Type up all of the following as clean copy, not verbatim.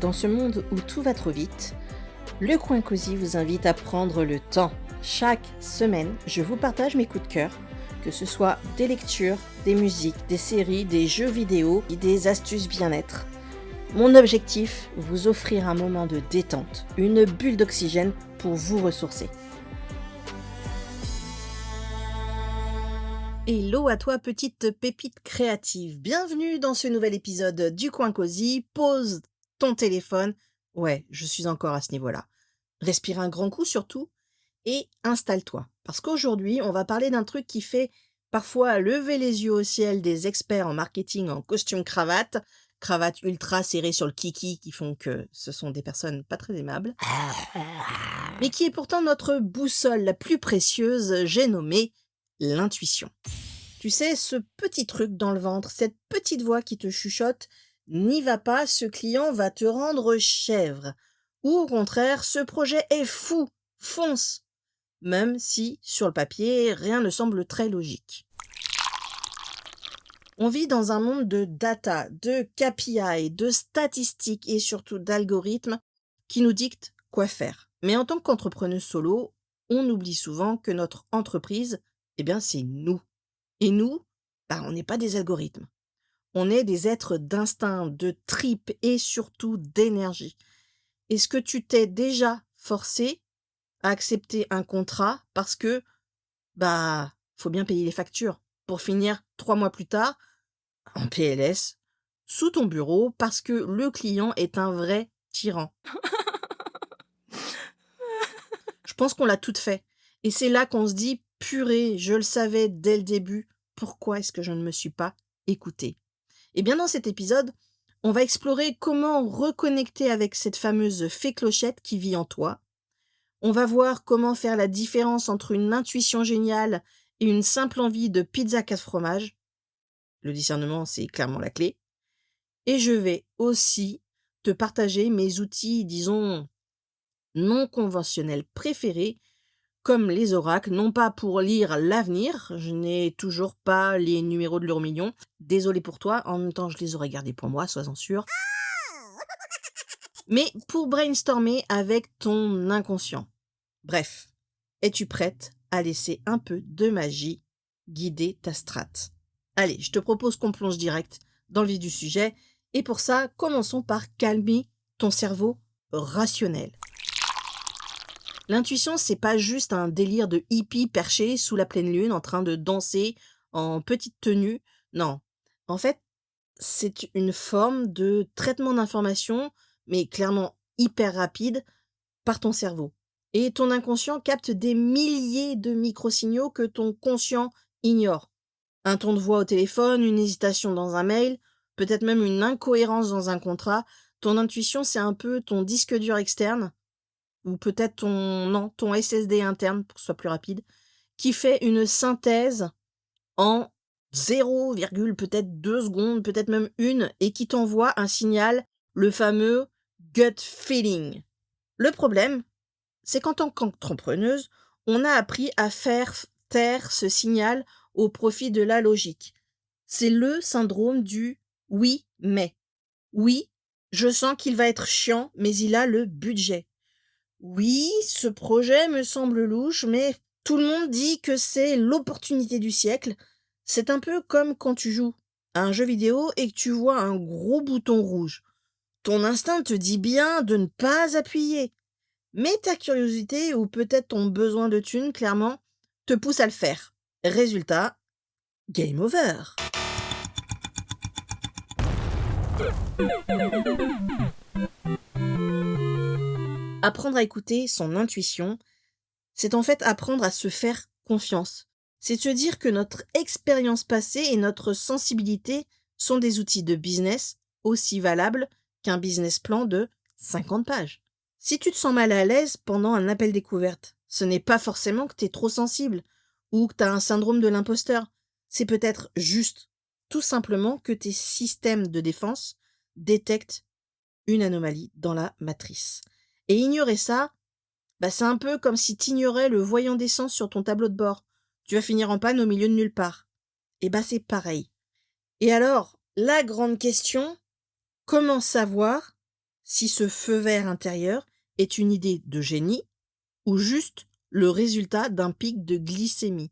Dans ce monde où tout va trop vite, le Coin Cosy vous invite à prendre le temps. Chaque semaine, je vous partage mes coups de cœur, que ce soit des lectures, des musiques, des séries, des jeux vidéo, des astuces bien-être. Mon objectif, vous offrir un moment de détente, une bulle d'oxygène pour vous ressourcer. Hello à toi petite pépite créative, bienvenue dans ce nouvel épisode du Coin Cosy. Pose ton téléphone, ouais, je suis encore à ce niveau-là. Respire un grand coup surtout et installe-toi. Parce qu'aujourd'hui, on va parler d'un truc qui fait parfois lever les yeux au ciel des experts en marketing en costume cravate ultra serrée sur le kiki qui font que ce sont des personnes pas très aimables, mais qui est pourtant notre boussole la plus précieuse, j'ai nommé l'intuition. Tu sais, ce petit truc dans le ventre, cette petite voix qui te chuchote « N'y va pas, ce client va te rendre chèvre ». Ou au contraire, ce projet est fou, fonce. Même si, sur le papier, rien ne semble très logique. On vit dans un monde de data, de KPI, de statistiques et surtout d'algorithmes qui nous dictent quoi faire. Mais en tant qu'entrepreneuse solo, on oublie souvent que notre entreprise, c'est nous. Et nous, on n'est pas des algorithmes. On est des êtres d'instinct, de tripes et surtout d'énergie. Est-ce que tu t'es déjà forcé à accepter un contrat parce que, faut bien payer les factures pour finir 3 mois plus tard, en PLS, sous ton bureau parce que le client est un vrai tyran? Je pense qu'on l'a toutes fait. Et c'est là qu'on se dit, purée, je le savais dès le début, pourquoi est-ce que je ne me suis pas écoutée? Eh bien, dans cet épisode, on va explorer comment reconnecter avec cette fameuse fée clochette qui vit en toi. On va voir comment faire la différence entre une intuition géniale et une simple envie de pizza 4 fromages. Le discernement, c'est clairement la clé. Et je vais aussi te partager mes outils, disons, non conventionnels préférés, comme les oracles, non pas pour lire l'avenir, je n'ai toujours pas les numéros de l'euro-million, désolé pour toi, en même temps je les aurais gardés pour moi, sois-en sûr, mais pour brainstormer avec ton inconscient. Bref, es-tu prête à laisser un peu de magie guider ta strate? Allez, je te propose qu'on plonge direct dans le vif du sujet, et pour ça, commençons par calmer ton cerveau rationnel. L'intuition, c'est pas juste un délire de hippie perché sous la pleine lune en train de danser en petite tenue. Non. En fait, c'est une forme de traitement d'information, mais clairement hyper rapide, par ton cerveau. Et ton inconscient capte des milliers de micro-signaux que ton conscient ignore. Un ton de voix au téléphone, une hésitation dans un mail, peut-être même une incohérence dans un contrat. Ton intuition, c'est un peu ton disque dur externe, ou peut-être ton SSD interne, pour que ce soit plus rapide, qui fait une synthèse en 0, peut-être 2 secondes, peut-être même 1, et qui t'envoie un signal, le fameux gut feeling. Le problème, c'est qu'en tant qu'entrepreneuse, on a appris à faire taire ce signal au profit de la logique. C'est le syndrome du « oui, mais ». Oui, je sens qu'il va être chiant, mais il a le budget. Oui, ce projet me semble louche, mais tout le monde dit que c'est l'opportunité du siècle. C'est un peu comme quand tu joues à un jeu vidéo et que tu vois un gros bouton rouge. Ton instinct te dit bien de ne pas appuyer. Mais ta curiosité ou peut-être ton besoin de thunes, clairement, te pousse à le faire. Résultat, game over. Apprendre à écouter son intuition, c'est en fait apprendre à se faire confiance. C'est se dire que notre expérience passée et notre sensibilité sont des outils de business aussi valables qu'un business plan de 50 pages. Si tu te sens mal à l'aise pendant un appel découverte, ce n'est pas forcément que tu es trop sensible ou que tu as un syndrome de l'imposteur. C'est peut-être juste, tout simplement, que tes systèmes de défense détectent une anomalie dans la matrice. Et ignorer ça, c'est un peu comme si tu ignorais le voyant d'essence sur ton tableau de bord. Tu vas finir en panne au milieu de nulle part. Et c'est pareil. Et alors, la grande question, comment savoir si ce feu vert intérieur est une idée de génie ou juste le résultat d'un pic de glycémie.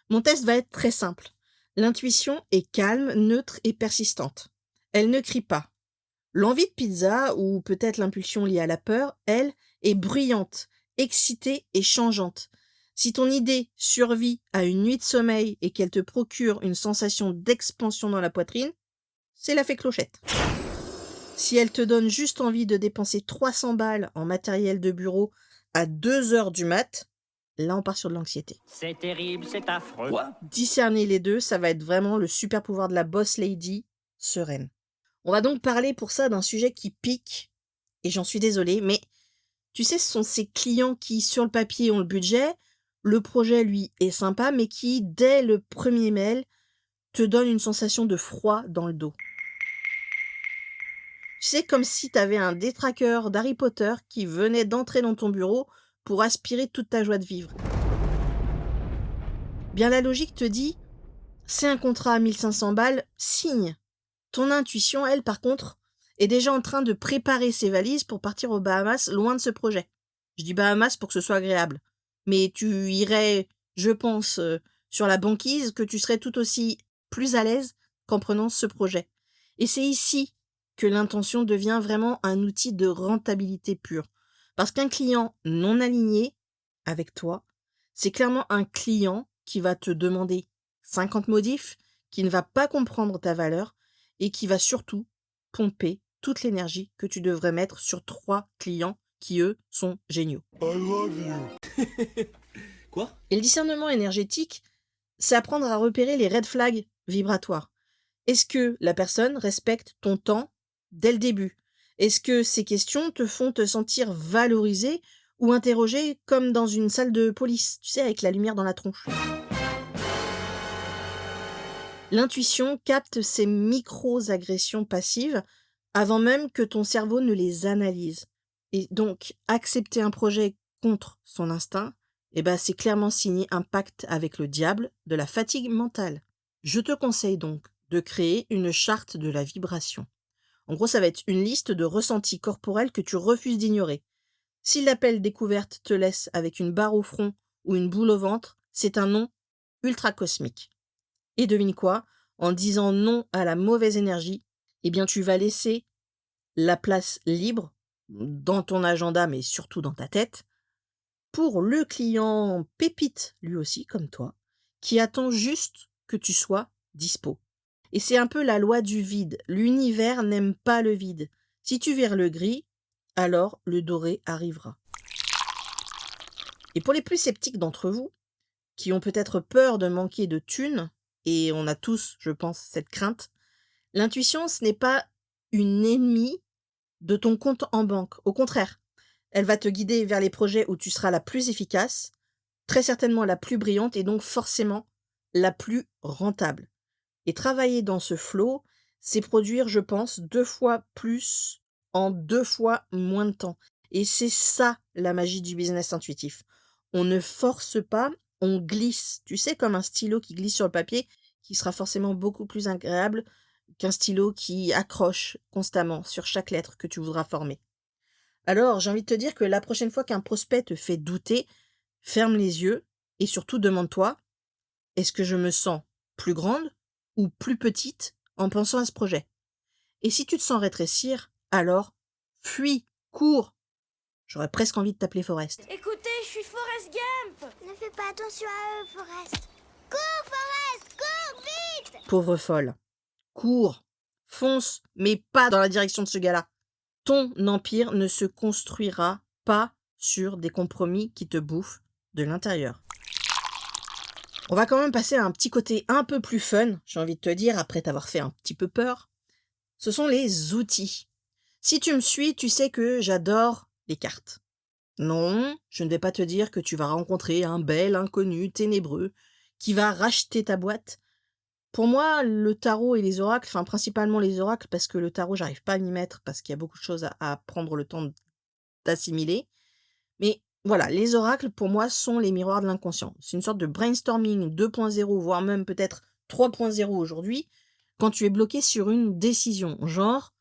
Mon test va être très simple. L'intuition est calme, neutre et persistante. Elle ne crie pas. L'envie de pizza, ou peut-être l'impulsion liée à la peur, elle, est bruyante, excitée et changeante. Si ton idée survit à une nuit de sommeil et qu'elle te procure une sensation d'expansion dans la poitrine, c'est la fée Clochette. Si elle te donne juste envie de dépenser 300 balles en matériel de bureau à 2 heures du mat, là on part sur de l'anxiété. C'est terrible, c'est affreux. Quoi? Discerner les deux, ça va être vraiment le super pouvoir de la boss lady sereine. On va donc parler pour ça d'un sujet qui pique, et j'en suis désolée, mais tu sais, ce sont ces clients qui, sur le papier, ont le budget, le projet, lui, est sympa, mais qui, dès le premier mail, te donnent une sensation de froid dans le dos. Tu sais, comme si tu avais un détraqueur d'Harry Potter qui venait d'entrer dans ton bureau pour aspirer toute ta joie de vivre. Bien, la logique te dit, c'est un contrat à 1500 balles, signe. Ton intuition, elle, par contre, est déjà en train de préparer ses valises pour partir aux Bahamas, loin de ce projet. Je dis Bahamas pour que ce soit agréable. Mais tu irais, je pense, sur la banquise, que tu serais tout aussi plus à l'aise qu'en prenant ce projet. Et c'est ici que l'intention devient vraiment un outil de rentabilité pure. Parce qu'un client non aligné avec toi, c'est clairement un client qui va te demander 50 modifs, qui ne va pas comprendre ta valeur et qui va surtout pomper toute l'énergie que tu devrais mettre sur 3 clients qui, eux, sont géniaux. I love you. Quoi? Et le discernement énergétique, c'est apprendre à repérer les red flags vibratoires. Est-ce que la personne respecte ton temps dès le début? Est-ce que ces questions te font te sentir valorisé ou interrogé comme dans une salle de police, tu sais, avec la lumière dans la tronche? L'intuition capte ces micro-agressions passives avant même que ton cerveau ne les analyse. Et donc, accepter un projet contre son instinct, c'est clairement signer un pacte avec le diable de la fatigue mentale. Je te conseille donc de créer une charte de la vibration. En gros, ça va être une liste de ressentis corporels que tu refuses d'ignorer. Si l'appel découverte te laisse avec une barre au front ou une boule au ventre, c'est un non ultra cosmique. Et devine quoi? En disant non à la mauvaise énergie, tu vas laisser la place libre dans ton agenda, mais surtout dans ta tête, pour le client pépite, lui aussi, comme toi, qui attend juste que tu sois dispo. Et c'est un peu la loi du vide. L'univers n'aime pas le vide. Si tu vires le gris, alors le doré arrivera. Et pour les plus sceptiques d'entre vous, qui ont peut-être peur de manquer de thunes, et on a tous, je pense, cette crainte, l'intuition, ce n'est pas une ennemie de ton compte en banque. Au contraire, elle va te guider vers les projets où tu seras la plus efficace, très certainement la plus brillante et donc forcément la plus rentable. Et travailler dans ce flow, c'est produire, je pense, 2 fois plus en 2 fois moins de temps. Et c'est ça la magie du business intuitif. On ne force pas, on glisse. Tu sais, comme un stylo qui glisse sur le papier, qui sera forcément beaucoup plus agréable qu'un stylo qui accroche constamment sur chaque lettre que tu voudras former. Alors, j'ai envie de te dire que la prochaine fois qu'un prospect te fait douter, ferme les yeux et surtout demande-toi, est-ce que je me sens plus grande ou plus petite en pensant à ce projet? Et si tu te sens rétrécir, alors fuis, cours. J'aurais presque envie de t'appeler Forrest. Écoutez, je suis Forrest Gump. Ne fais pas attention à eux, Forrest. Cours, Forrest, cours, vite! Pauvre folle. Cours, fonce, mais pas dans la direction de ce gars-là. Ton empire ne se construira pas sur des compromis qui te bouffent de l'intérieur. On va quand même passer à un petit côté un peu plus fun, j'ai envie de te dire, après t'avoir fait un petit peu peur. Ce sont les outils. Si tu me suis, tu sais que j'adore les cartes. Non, je ne vais pas te dire que tu vas rencontrer un bel inconnu ténébreux qui va racheter ta boîte. Pour moi, le tarot et les oracles, principalement les oracles, parce que le tarot, j'arrive pas à m'y mettre, parce qu'il y a beaucoup de choses à prendre le temps d'assimiler. Mais voilà, les oracles, pour moi, sont les miroirs de l'inconscient. C'est une sorte de brainstorming 2.0, voire même peut-être 3.0 aujourd'hui, quand tu es bloqué sur une décision. Genre,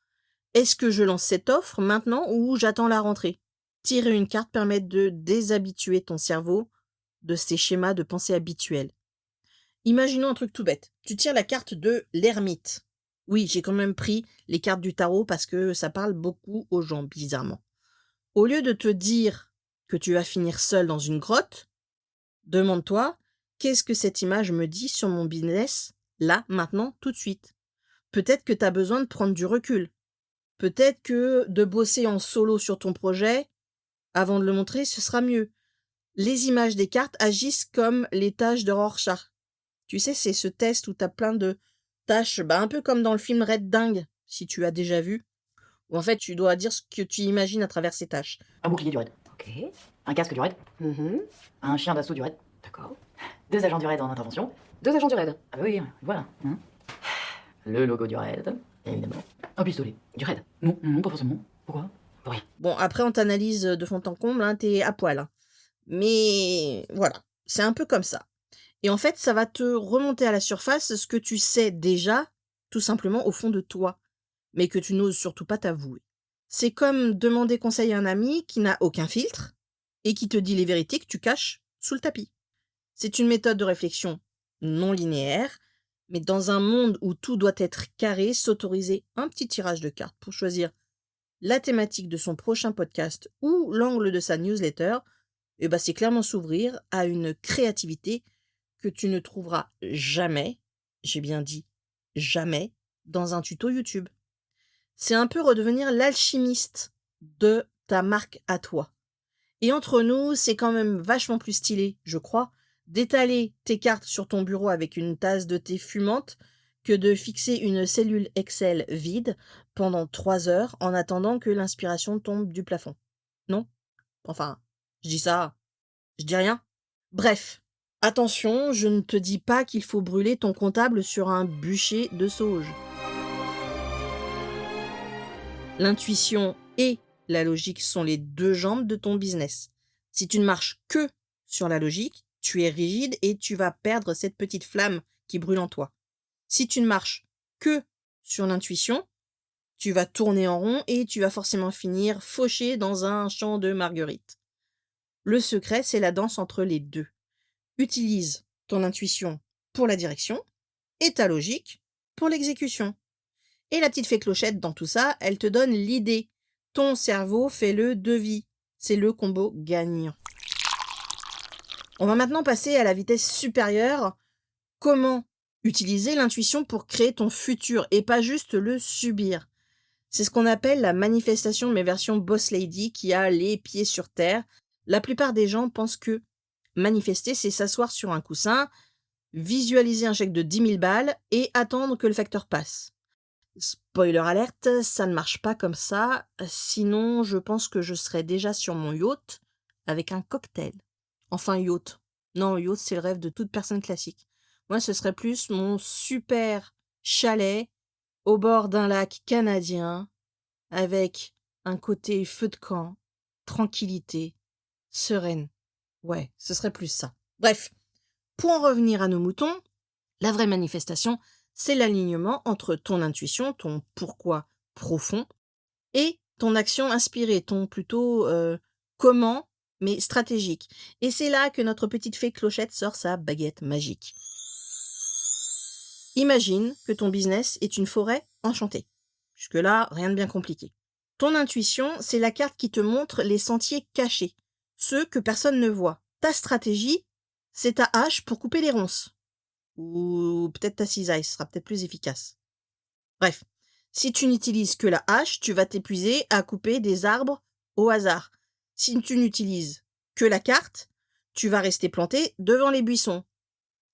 Est-ce que je lance cette offre maintenant ou j'attends la rentrée? Tirer une carte permet de déshabituer ton cerveau de ces schémas de pensée habituels. Imaginons un truc tout bête. Tu tires la carte de l'ermite. Oui, j'ai quand même pris les cartes du tarot parce que ça parle beaucoup aux gens, bizarrement. Au lieu de te dire que tu vas finir seul dans une grotte, demande-toi, qu'est-ce que cette image me dit sur mon business, là, maintenant, tout de suite? Peut-être que tu as besoin de prendre du recul. Peut-être que de bosser en solo sur ton projet, avant de le montrer, ce sera mieux. Les images des cartes agissent comme les tâches de Rorschach. Tu sais, c'est ce test où tu as plein de tâches, un peu comme dans le film Red Dingue, si tu as déjà vu, où en fait tu dois dire ce que tu imagines à travers ces tâches. Un bouclier du raid. Ok. Un casque du raid. Un chien d'assaut du raid. D'accord. 2 agents du raid en intervention. 2 agents du raid. Ah bah oui, voilà. Le logo du raid, évidemment. Un pistolet du raid. Non, pas forcément. Pourquoi? Pour rien. Bon, après on t'analyse de fond en comble, t'es à poil. Mais voilà, c'est un peu comme ça. Et en fait, ça va te remonter à la surface ce que tu sais déjà, tout simplement au fond de toi, mais que tu n'oses surtout pas t'avouer. C'est comme demander conseil à un ami qui n'a aucun filtre et qui te dit les vérités que tu caches sous le tapis. C'est une méthode de réflexion non linéaire, mais dans un monde où tout doit être carré, s'autoriser un petit tirage de cartes pour choisir la thématique de son prochain podcast ou l'angle de sa newsletter, c'est clairement s'ouvrir à une créativité que tu ne trouveras jamais, j'ai bien dit jamais, dans un tuto YouTube. C'est un peu redevenir l'alchimiste de ta marque à toi. Et entre nous, c'est quand même vachement plus stylé, je crois, d'étaler tes cartes sur ton bureau avec une tasse de thé fumante que de fixer une cellule Excel vide pendant 3 heures en attendant que l'inspiration tombe du plafond. Non? Enfin, je dis ça, je dis rien. Bref, attention, je ne te dis pas qu'il faut brûler ton comptable sur un bûcher de sauge. L'intuition et la logique sont les 2 jambes de ton business. Si tu ne marches que sur la logique, tu es rigide et tu vas perdre cette petite flamme qui brûle en toi. Si tu ne marches que sur l'intuition, tu vas tourner en rond et tu vas forcément finir fauché dans un champ de marguerites. Le secret, c'est la danse entre les 2. Utilise ton intuition pour la direction et ta logique pour l'exécution. Et la petite fée Clochette dans tout ça, elle te donne l'idée. Ton cerveau fait le devis. C'est le combo gagnant. On va maintenant passer à la vitesse supérieure. Comment utiliser l'intuition pour créer ton futur et pas juste le subir. C'est ce qu'on appelle la manifestation, mais version boss lady, qui a les pieds sur terre. La plupart des gens pensent que manifester, c'est s'asseoir sur un coussin, visualiser un chèque de 10 000 balles et attendre que le facteur passe. Spoiler alerte, ça ne marche pas comme ça. Sinon, je pense que je serais déjà sur mon yacht avec un cocktail. Enfin, yacht. Non, yacht, c'est le rêve de toute personne classique. Moi, ce serait plus mon super chalet au bord d'un lac canadien avec un côté feu de camp, tranquillité, sereine. Ouais, ce serait plus ça. Bref, pour en revenir à nos moutons, la vraie manifestation, c'est l'alignement entre ton intuition, ton pourquoi profond, et ton action inspirée, ton plutôt comment, mais stratégique. Et c'est là que notre petite fée Clochette sort sa baguette magique. Imagine que ton business est une forêt enchantée. Jusque-là, rien de bien compliqué. Ton intuition, c'est la carte qui te montre les sentiers cachés, ceux que personne ne voit. Ta stratégie, c'est ta hache pour couper les ronces. Ou peut-être ta cisaille, ce sera peut-être plus efficace. Bref, si tu n'utilises que la hache, tu vas t'épuiser à couper des arbres au hasard. Si tu n'utilises que la carte, tu vas rester planté devant les buissons.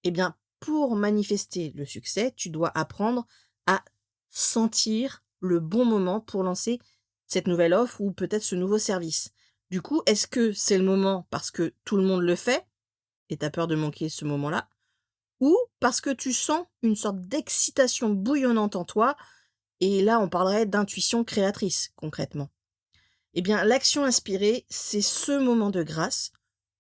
Eh bien, pour manifester le succès, tu dois apprendre à sentir le bon moment pour lancer cette nouvelle offre ou peut-être ce nouveau service. Du coup, est-ce que c'est le moment parce que tout le monde le fait et tu as peur de manquer ce moment-là, ou parce que tu sens une sorte d'excitation bouillonnante en toi, et là on parlerait d'intuition créatrice concrètement. Eh bien, l'action inspirée, c'est ce moment de grâce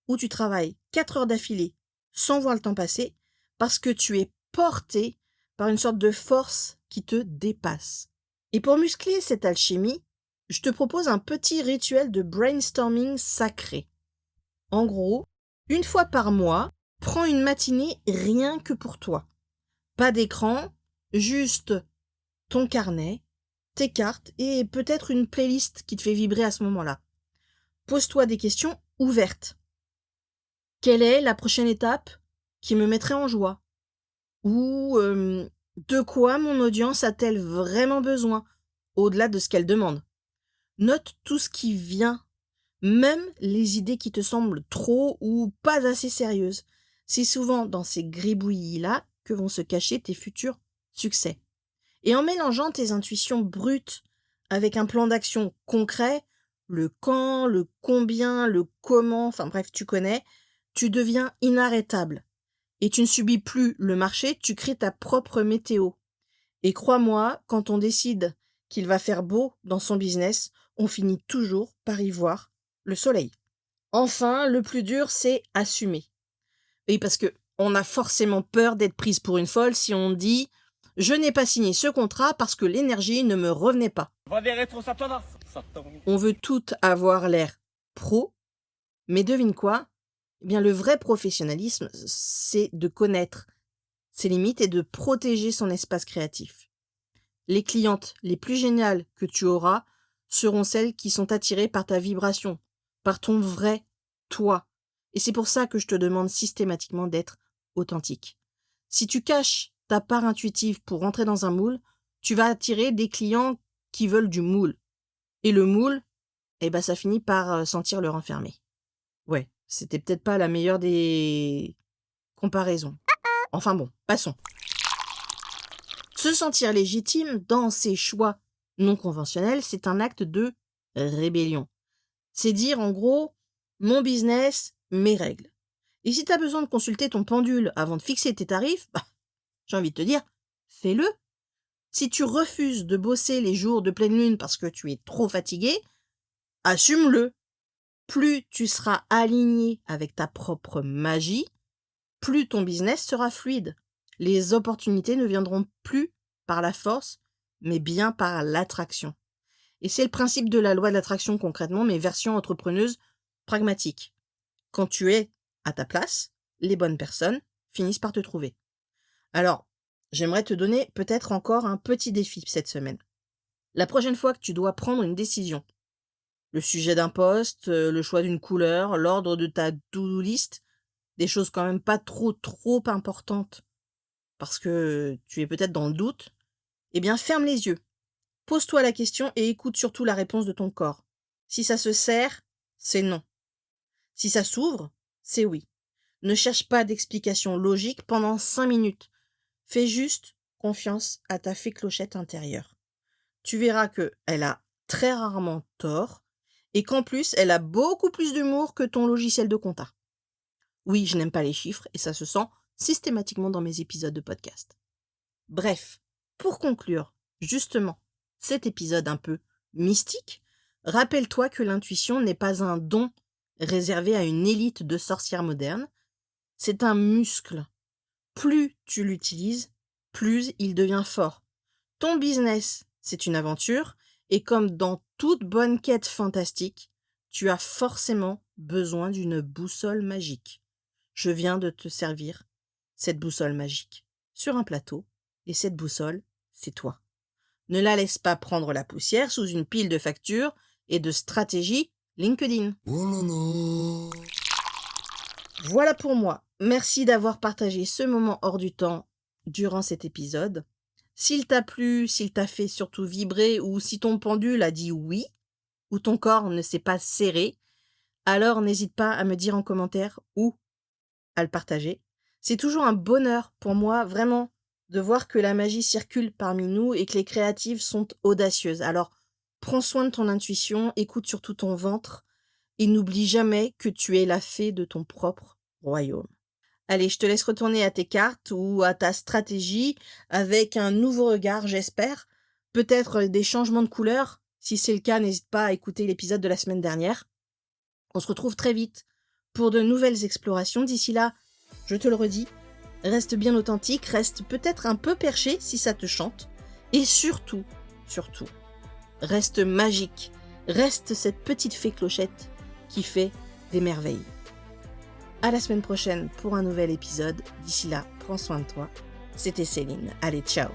où tu travailles 4 heures d'affilée sans voir le temps passer, parce que tu es porté par une sorte de force qui te dépasse. Et pour muscler cette alchimie, je te propose un petit rituel de brainstorming sacré. En gros, une fois par mois, prends une matinée rien que pour toi. Pas d'écran, juste ton carnet, tes cartes et peut-être une playlist qui te fait vibrer à ce moment-là. Pose-toi des questions ouvertes. Quelle est la prochaine étape qui me mettrait en joie? Ou de quoi mon audience a-t-elle vraiment besoin, au-delà de ce qu'elle demande? Note tout ce qui vient, même les idées qui te semblent trop ou pas assez sérieuses. C'est souvent dans ces gribouillis-là que vont se cacher tes futurs succès. Et en mélangeant tes intuitions brutes avec un plan d'action concret, le quand, le combien, le comment, enfin bref, tu connais, tu deviens inarrêtable. Et tu ne subis plus le marché, tu crées ta propre météo. Et crois-moi, quand on décide qu'il va faire beau dans son business, on finit toujours par y voir le soleil. Enfin, le plus dur, c'est assumer. Oui, parce que on a forcément peur d'être prise pour une folle si on dit « Je n'ai pas signé ce contrat parce que l'énergie ne me revenait pas ». On veut tout avoir l'air pro, mais devine quoi? Eh bien, le vrai professionnalisme, c'est de connaître ses limites et de protéger son espace créatif. Les clientes les plus géniales que tu auras seront celles qui sont attirées par ta vibration, par ton vrai toi. Et c'est pour ça que je te demande systématiquement d'être authentique. Si tu caches ta part intuitive pour rentrer dans un moule, tu vas attirer des clients qui veulent du moule. Et le moule, eh ben, ça finit par sentir le renfermer. Ouais, c'était peut-être pas la meilleure des comparaisons. Enfin bon, passons. Se sentir légitime dans ses choix non conventionnels, c'est un acte de rébellion. C'est dire en gros, mon business, mes règles. Et si tu as besoin de consulter ton pendule avant de fixer tes tarifs, j'ai envie de te dire, fais-le. Si tu refuses de bosser les jours de pleine lune parce que tu es trop fatigué, assume-le. Plus tu seras aligné avec ta propre magie, plus ton business sera fluide. Les opportunités ne viendront plus par la force, mais bien par l'attraction. Et c'est le principe de la loi de l'attraction concrètement, mais version entrepreneuse pragmatique. Quand tu es à ta place, les bonnes personnes finissent par te trouver. Alors, j'aimerais te donner peut-être encore un petit défi cette semaine. La prochaine fois que tu dois prendre une décision, le sujet d'un poste, le choix d'une couleur, l'ordre de ta to-do list, des choses quand même pas trop importantes parce que tu es peut-être dans le doute, eh bien ferme les yeux. Pose-toi la question et écoute surtout la réponse de ton corps. Si ça se serre, c'est non. Si ça s'ouvre, c'est oui. Ne cherche pas d'explication logique pendant 5 minutes. Fais juste confiance à ta fée clochette intérieure. Tu verras qu'elle a très rarement tort et qu'en plus, elle a beaucoup plus d'humour que ton logiciel de compta. Oui, je n'aime pas les chiffres et ça se sent systématiquement dans mes épisodes de podcast. Bref, pour conclure, justement, cet épisode un peu mystique, rappelle-toi que l'intuition n'est pas un don réservé à une élite de sorcières modernes, c'est un muscle. Plus tu l'utilises, plus il devient fort. Ton business, c'est une aventure, et comme dans toute bonne quête fantastique, tu as forcément besoin d'une boussole magique. Je viens de te servir cette boussole magique sur un plateau, et cette boussole, c'est toi. Ne la laisse pas prendre la poussière sous une pile de factures et de stratégies LinkedIn. Voilà pour moi. Merci d'avoir partagé ce moment hors du temps durant cet épisode. S'il t'a plu, s'il t'a fait surtout vibrer ou si ton pendule a dit oui ou ton corps ne s'est pas serré, alors n'hésite pas à me dire en commentaire ou à le partager. C'est toujours un bonheur pour moi, vraiment, de voir que la magie circule parmi nous et que les créatives sont audacieuses. Alors, prends soin de ton intuition, écoute surtout ton ventre et n'oublie jamais que tu es la fée de ton propre royaume. Allez, je te laisse retourner à tes cartes ou à ta stratégie avec un nouveau regard, j'espère. Peut-être des changements de couleur. Si c'est le cas, n'hésite pas à écouter l'épisode de la semaine dernière. On se retrouve très vite pour de nouvelles explorations. D'ici là, je te le redis, reste bien authentique, reste peut-être un peu perché si ça te chante. Et surtout, surtout. Reste magique, reste cette petite fée Clochette qui fait des merveilles. À la semaine prochaine pour un nouvel épisode. D'ici là, prends soin de toi. C'était Céline. Allez, ciao!